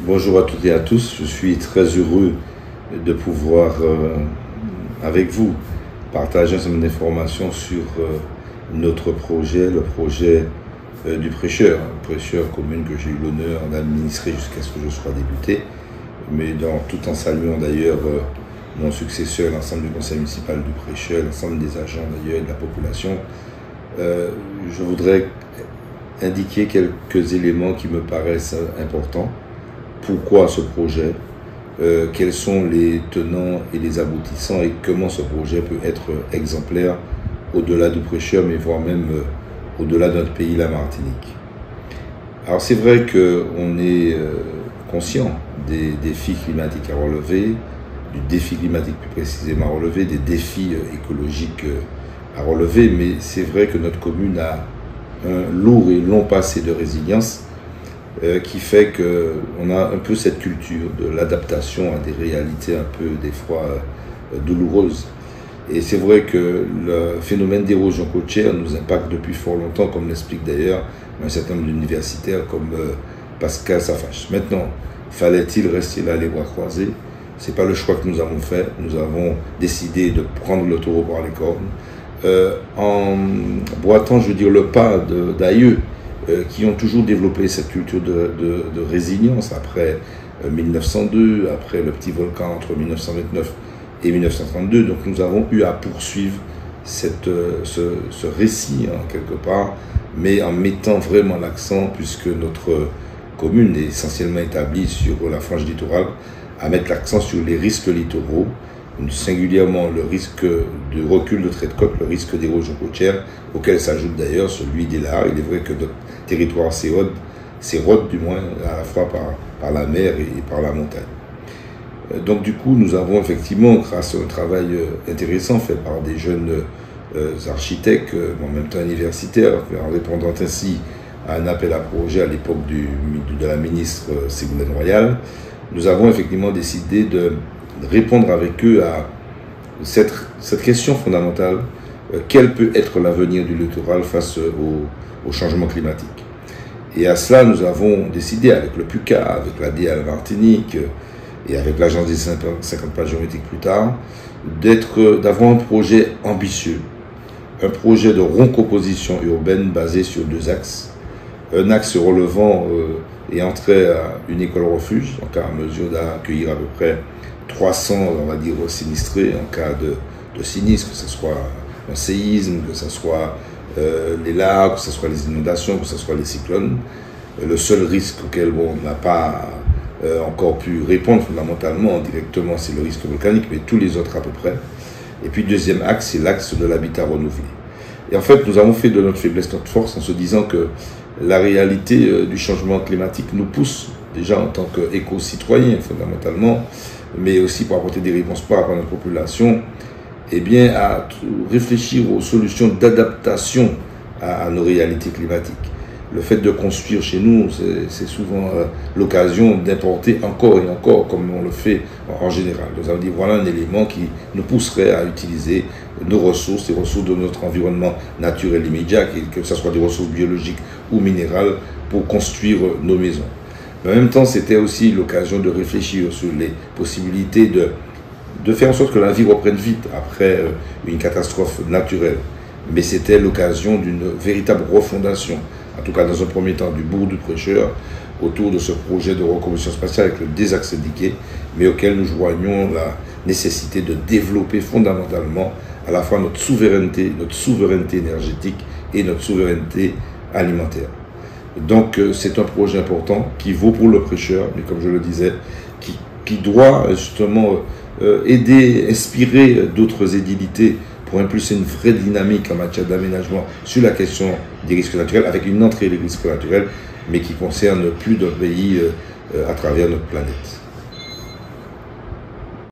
Bonjour à toutes et à tous, je suis très heureux de pouvoir avec vous partager un certain nombre d'informations sur notre projet, le projet du prêcheur commune que j'ai eu l'honneur d'administrer jusqu'à ce que je sois député, mais tout en saluant d'ailleurs mon successeur, l'ensemble du conseil municipal du prêcheur, l'ensemble des agents d'ailleurs et de la population. Je voudrais indiquer quelques éléments qui me paraissent importants. Pourquoi ce projet, quels sont les tenants et les aboutissants et comment ce projet peut être exemplaire au-delà du prêcheur, mais voire même au-delà de notre pays, la Martinique. Alors c'est vrai qu'on est conscient des défis climatiques à relever, du défi climatique plus précisément à relever, des défis écologiques à relever, mais c'est vrai que notre commune a un lourd et long passé de résilience qui fait qu'on a un peu cette culture de l'adaptation à des réalités un peu des fois douloureuses. Et c'est vrai que le phénomène d'érosion côtière nous impacte depuis fort longtemps, comme l'explique d'ailleurs un certain nombre d'universitaires comme Pascal Safache. Maintenant, fallait-il rester là les bras croisés? C'est pas le choix que nous avons fait. Nous avons décidé de prendre le taureau par les cornes, en boitant, je veux dire, le pas d'aïeux qui ont toujours développé cette culture de résilience après 1902, après le petit volcan entre 1929 et 1932. Donc nous avons eu à poursuivre ce récit, hein, quelque part, mais en mettant vraiment l'accent, puisque notre commune est essentiellement établie sur la frange littorale, à mettre l'accent sur les risques littoraux, singulièrement le risque de recul de trait de côte, le risque d'érosion côtière, auquel s'ajoute d'ailleurs celui des lacs. Il est vrai que notre territoire s'érode du moins à la fois par la mer et par la montagne. Donc du coup, nous avons effectivement, grâce à un travail intéressant fait par des jeunes architectes, en même temps universitaires, en répondant ainsi à un appel à projet à l'époque de la ministre Ségolène Royal, nous avons effectivement décidé de répondre avec eux à cette question fondamentale, quel peut être l'avenir du littoral face au changement climatique. Et à cela, nous avons décidé avec le PUCA, avec la DA Martinique et avec l'Agence des 50 plages géométriques plus tard, d'avoir un projet ambitieux, un projet de recomposition urbaine basé sur deux axes. Un axe relevant et entrer à une école refuge, en cas à mesure d'accueillir à peu près 300, on va dire, sinistrés en cas de sinistre, que ce soit un séisme, que ce soit les lacs, que ce soit les inondations, que ce soit les cyclones. Le seul risque auquel on n'a pas encore pu répondre fondamentalement, directement, c'est le risque volcanique, mais tous les autres à peu près. Et puis deuxième axe, c'est l'axe de l'habitat renouvelé. Et en fait, nous avons fait de notre faiblesse notre force en se disant que la réalité du changement climatique nous pousse, déjà en tant qu'éco-citoyens fondamentalement, mais aussi pour apporter des réponses par rapport à notre population, eh bien, à réfléchir aux solutions d'adaptation à nos réalités climatiques. Le fait de construire chez nous, c'est souvent l'occasion d'importer encore et encore, comme on le fait en général. Nous avons dit, voilà un élément qui nous pousserait à utiliser nos ressources, les ressources de notre environnement naturel immédiat, que ce soit des ressources biologiques ou minérales, pour construire nos maisons. Mais en même temps, c'était aussi l'occasion de réfléchir sur les possibilités de faire en sorte que la vie reprenne vite après une catastrophe naturelle. Mais c'était l'occasion d'une véritable refondation, en tout cas dans un premier temps du bourg du prêcheur, autour de ce projet de reconversion spatiale avec le désaxe indiqué, mais auquel nous joignons la nécessité de développer fondamentalement à la fois notre souveraineté énergétique et notre souveraineté alimentaire. Donc c'est un projet important qui vaut pour le prêcheur, mais comme je le disais, qui doit justement aider, inspirer d'autres édilités pour impulser une vraie dynamique en matière d'aménagement sur la question des risques naturels, avec une entrée des risques naturels, mais qui concerne plus d'un pays à travers notre planète.